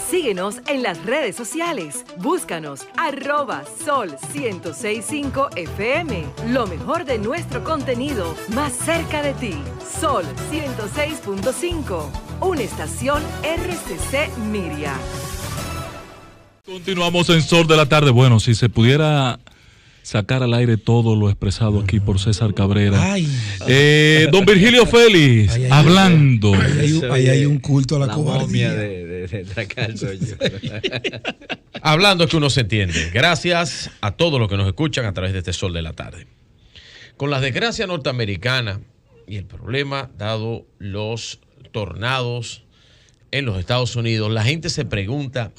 Síguenos en las redes sociales. Búscanos @Sol1065 FM. Lo mejor de nuestro contenido más cerca de ti. Sol 106.5. Una estación RCC Miria. Continuamos en Sol de la Tarde. Bueno, si se pudiera sacar al aire todo lo expresado aquí por César Cabrera. Don Virgilio Félix, hablando. Ahí hay un culto a la cobardía. Hablando es que uno se entiende. Gracias a todos los que nos escuchan a través de este Sol de la Tarde. Con la desgracia norteamericana y el problema dado los tornados en los Estados Unidos, la gente se pregunta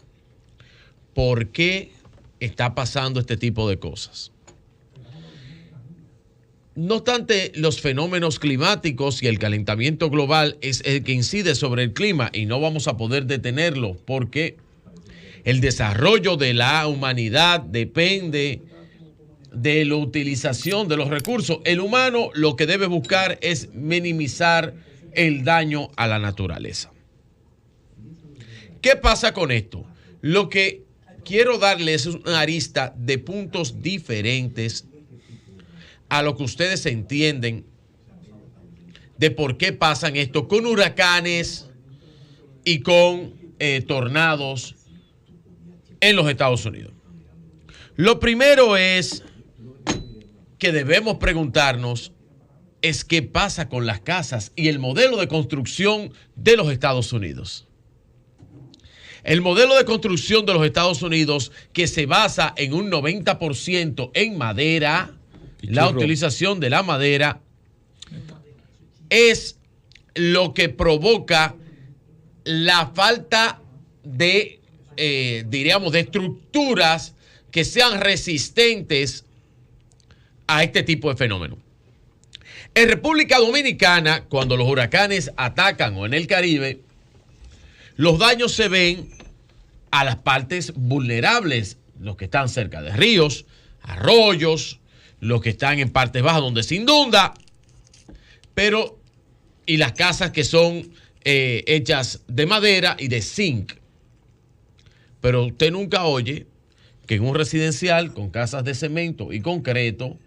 por qué está pasando este tipo de cosas. No obstante, los fenómenos climáticos y el calentamiento global es el que incide sobre el clima y no vamos a poder detenerlo porque el desarrollo de la humanidad depende de la utilización de los recursos. El humano lo que debe buscar es minimizar el daño a la naturaleza. ¿Qué pasa con esto? Lo que quiero darles es una arista de puntos diferentes a lo que ustedes entienden de por qué pasan esto con huracanes y con tornados en los Estados Unidos. Lo primero es que debemos preguntarnos es qué pasa con las casas y el modelo de construcción de los Estados Unidos. El modelo de construcción de los Estados Unidos, que se basa en un 90% en madera, la utilización de la madera, es lo que provoca la falta de, diríamos, de estructuras que sean resistentes a este tipo de fenómeno. En República Dominicana, cuando los huracanes atacan o en el Caribe, los daños se ven a las partes vulnerables, los que están cerca de ríos, arroyos, los que están en partes bajas donde se inunda, pero y las casas que son hechas de madera y de zinc. Pero usted nunca oye que en un residencial con casas de cemento y concreto,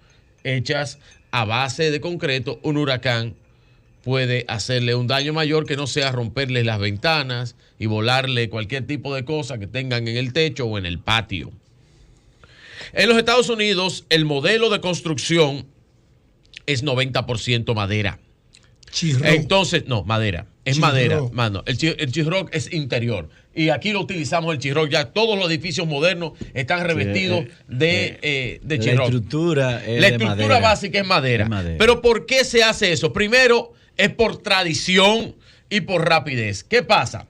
hechas a base de concreto, un huracán puede hacerle un daño mayor que no sea romperle las ventanas y volarle cualquier tipo de cosa que tengan en el techo o en el patio. En los Estados Unidos, el modelo de construcción es 90% madera. Entonces, no, madera. Es madera, mano. El chisrock es interior. Y aquí lo utilizamos el chisrock. Ya todos los edificios modernos están revestidos de chisrock. La estructura básica es madera. Pero ¿por qué se hace eso? Primero, es por tradición y por rapidez. ¿Qué pasa?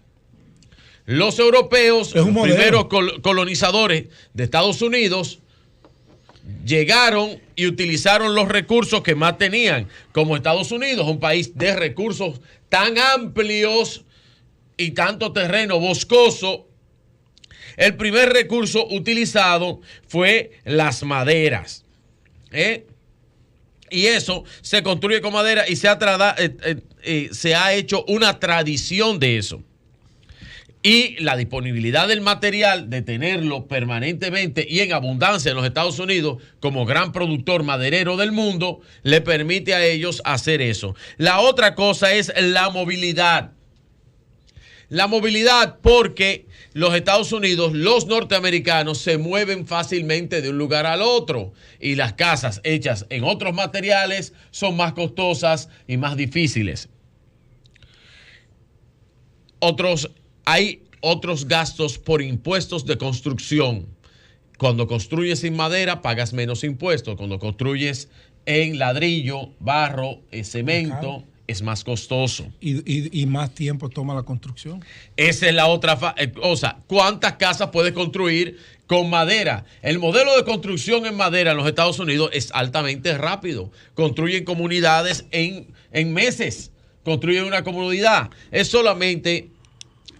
Los europeos, los primeros colonizadores de Estados Unidos, llegaron y utilizaron los recursos que más tenían. Como Estados Unidos, un país de recursos tan amplios y tanto terreno boscoso, el primer recurso utilizado fue las maderas. Y eso se construye con madera y se ha hecho una tradición de eso. Y la disponibilidad del material, de tenerlo permanentemente y en abundancia en los Estados Unidos como gran productor maderero del mundo, le permite a ellos hacer eso. La otra cosa es la movilidad. La movilidad porque los Estados Unidos, los norteamericanos, se mueven fácilmente de un lugar al otro. Y las casas hechas en otros materiales son más costosas y más difíciles. Hay otros gastos por impuestos de construcción. Cuando construyes en madera, pagas menos impuestos. Cuando construyes en ladrillo, barro, cemento, es más costoso. ¿Y más tiempo toma la construcción? Esa es la otra cosa. ¿Cuántas casas puedes construir con madera? El modelo de construcción en madera en los Estados Unidos es altamente rápido. Construyen comunidades en meses. Construyen una comunidad.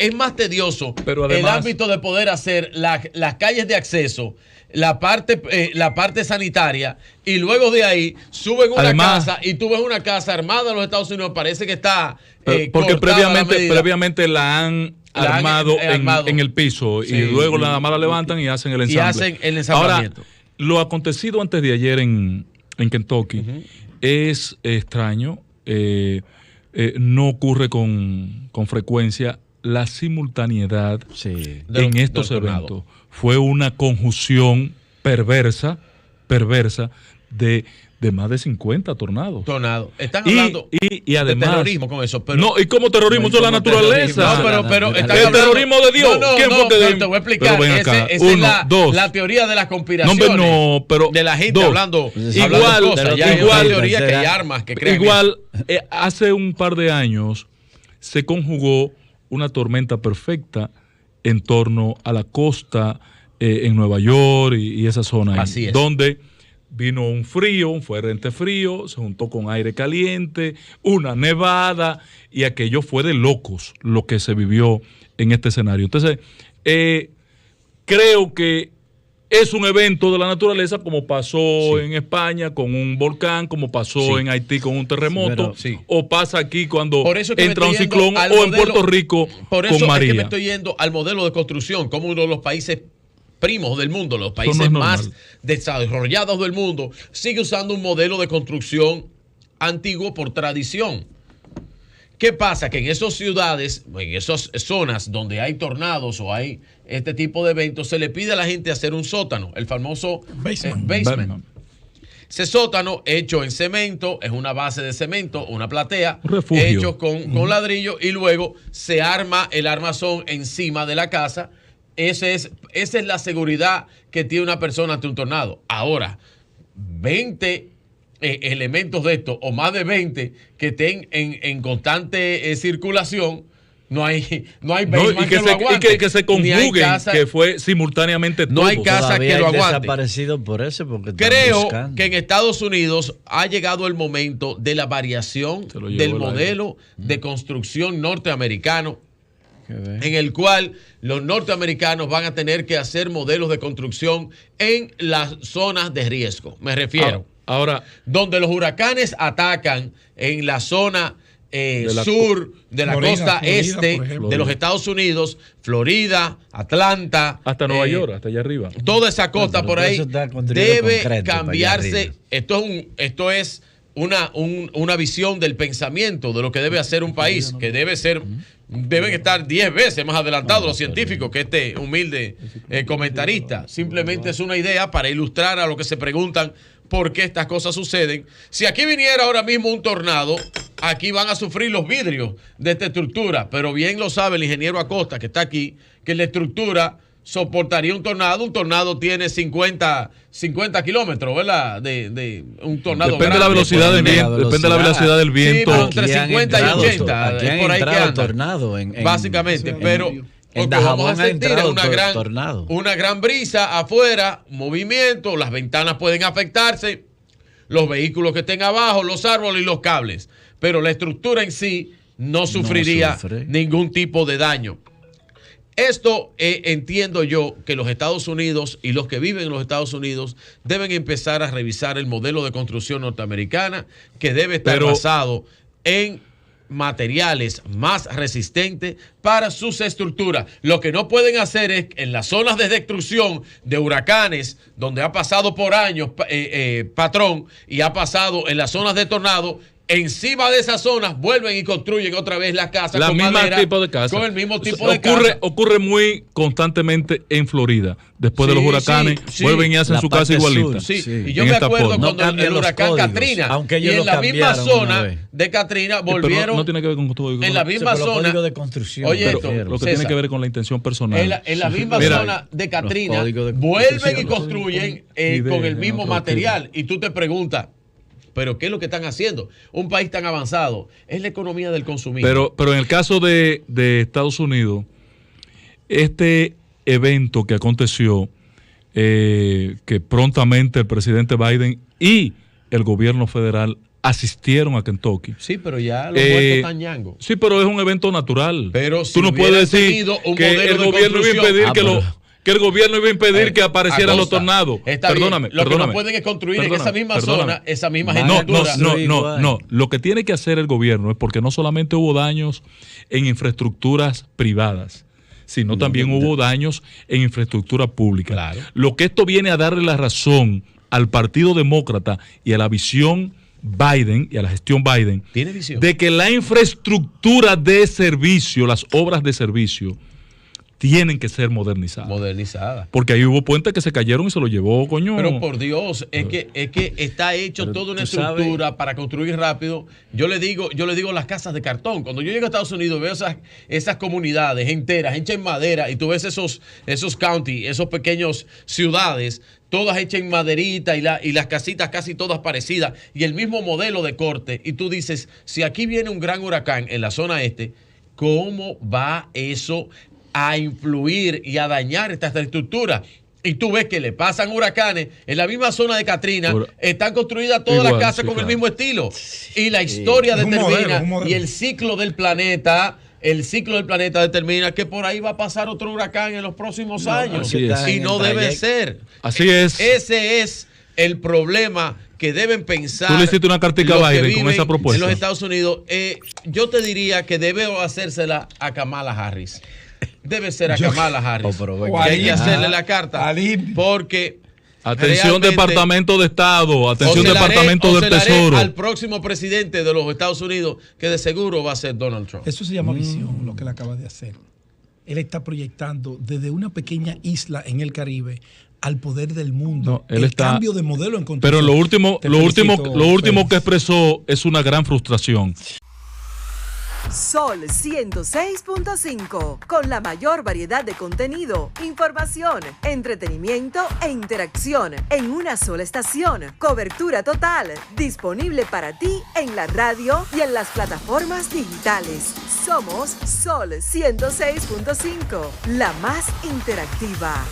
Es más tedioso, pero además, el ámbito de poder hacer las calles de acceso, la parte sanitaria, y luego de ahí suben una casa y tú ves una casa armada en los Estados Unidos, parece que está porque previamente la han armado en el piso y luego nada más la levantan y hacen el ensamble. Y hacen el ensamblamiento. Ahora, lo acontecido antes de ayer en Kentucky es extraño, no ocurre con frecuencia. La simultaneidad en estos eventos fue una conjunción perversa de más de 50 tornados. Están hablando y además, de terrorismo con eso. Pero, no, ¿y cómo terrorismo? Eso es la naturaleza. Pero el terrorismo de Dios. ¿Quién fue que te voy a explicar. Esa es la teoría de las conspiraciones. Pero de la gente hablando igual, cosas. Ya hay una teoría que hay armas que crean igual, hace un par de años se conjugó una tormenta perfecta en torno a la costa en Nueva York y esa zona ahí, donde vino un fuerte frío, se juntó con aire caliente, una nevada, y aquello fue de locos lo que se vivió en este escenario. Entonces, creo que es un evento de la naturaleza, como pasó en España con un volcán, como pasó en Haití con un terremoto, o pasa aquí cuando entra un ciclón, o en Puerto Rico por eso con María. Es que me estoy yendo al modelo de construcción, como uno de los países primos del mundo, los países más desarrollados del mundo, sigue usando un modelo de construcción antiguo por tradición. ¿Qué pasa? Que en esas ciudades, en esas zonas donde hay tornados o hay este tipo de eventos, se le pide a la gente hacer un sótano, el famoso basement. Ese sótano hecho en cemento, es una base de cemento, una platea, hecho con ladrillo, y luego se arma el armazón encima de la casa. Esa es la seguridad que tiene una persona ante un tornado. Ahora, 20 elementos de estos, o más de 20 que estén en constante circulación, no hay y que se conjuguen, que fue simultáneamente todo. No hay casa que lo aguante. Desaparecido por eso, porque creo que en Estados Unidos ha llegado el momento de la variación del modelo de construcción norteamericano, en el cual los norteamericanos van a tener que hacer modelos de construcción en las zonas de riesgo. Me refiero. Ahora, donde los huracanes atacan en la zona sur de la costa este de los Estados Unidos, Florida, Atlanta, hasta Nueva York, hasta allá arriba. Toda esa costa por ahí debe cambiarse. Esto es una visión del pensamiento de lo que debe hacer un país, que deben estar 10 veces más adelantados los científicos que este humilde comentarista. Simplemente es una idea para ilustrar a lo que se preguntan por qué estas cosas suceden. Si aquí viniera ahora mismo un tornado, aquí van a sufrir los vidrios de esta estructura, pero bien lo sabe el ingeniero Acosta, que está aquí, que la estructura soportaría un tornado. Un tornado tiene 50 kilómetros, ¿verdad? De un tornado. Depende de la velocidad del viento. Depende de la velocidad del viento. Sí, pero entre 50 y 80. Es por ahí que anda. Tornado básicamente, pero lo que vamos a sentir es una gran brisa afuera, movimiento, las ventanas pueden afectarse, los vehículos que estén abajo, los árboles y los cables, pero la estructura en sí no sufriría ningún tipo de daño. Esto entiendo yo que los Estados Unidos y los que viven en los Estados Unidos deben empezar a revisar el modelo de construcción norteamericana, que debe estar basado en materiales más resistentes para sus estructuras. Lo que no pueden hacer es, en las zonas de destrucción de huracanes, donde ha pasado por años patrón, y ha pasado en las zonas de tornado, encima de esas zonas vuelven y construyen otra vez las casas con madera, tipo de casa. con el mismo tipo de casa. Ocurre muy constantemente en Florida. Después de los huracanes, vuelven y hacen su casa igualita. Y yo me acuerdo cuando el huracán Katrina, y en la misma zona de Katrina volvieron. No tiene que ver con todo. En la misma zona de construcción. Oye, lo que tiene que ver con la intención personal. En la misma zona de Katrina vuelven y construyen con el mismo material. Y tú te preguntas, ¿pero qué es lo que están haciendo? Un país tan avanzado. Es la economía del consumismo. Pero en el caso de Estados Unidos, este evento que aconteció, que prontamente el presidente Biden y el gobierno federal asistieron a Kentucky. Sí, pero ya los muertos están ñangos. Sí, pero es un evento natural. Pero si tú no puedes decir que el gobierno iba a impedir que el gobierno iba a impedir que aparecieran los tornados. Perdóname. Lo que no pueden es construir en esa misma zona, esa misma generatura. No. Lo que tiene que hacer el gobierno es, porque no solamente hubo daños en infraestructuras privadas, sino también hubo daños en infraestructura pública. Claro. Lo que esto viene a darle la razón al Partido Demócrata y a la visión Biden y a la gestión Biden, ¿tiene visión? De que la infraestructura de servicio, las obras de servicio, tienen que ser modernizadas. Porque ahí hubo puentes que se cayeron y se lo llevó, coño. Pero por Dios, es que está hecho toda una estructura para construir rápido. Yo le digo las casas de cartón. Cuando yo llego a Estados Unidos veo esas comunidades enteras, hechas en madera, y tú ves esos counties, esos pequeños ciudades, todas hechas en maderita y las casitas casi todas parecidas y el mismo modelo de corte. Y tú dices, si aquí viene un gran huracán en la zona este, ¿cómo va eso a influir y a dañar esta estructura? Y tú ves que le pasan huracanes en la misma zona de Katrina, están construidas todas las casas con el mismo estilo. Y la historia determina, y el ciclo del planeta determina que por ahí va a pasar otro huracán en los próximos años. Y no debe ser. Así es. Ese es el problema que deben pensar. Tú le hiciste una cartica a Biden con esa propuesta. En los Estados Unidos, yo te diría que debe hacérsela a Kamala Harris. Debe ser a Kamala Harris. Que hay que hacerle la carta. Porque atención, Departamento de Estado, atención, Departamento del Tesoro. Al próximo presidente de los Estados Unidos, que de seguro va a ser Donald Trump. Eso se llama visión, lo que él acaba de hacer. Él está proyectando desde una pequeña isla en el Caribe al poder del mundo. No, él cambio de modelo en construcción. Pero lo último que expresó es una gran frustración. Sol 106.5, con la mayor variedad de contenido, información, entretenimiento e interacción en una sola estación. Cobertura total, disponible para ti en la radio y en las plataformas digitales. Somos Sol 106.5, la más interactiva.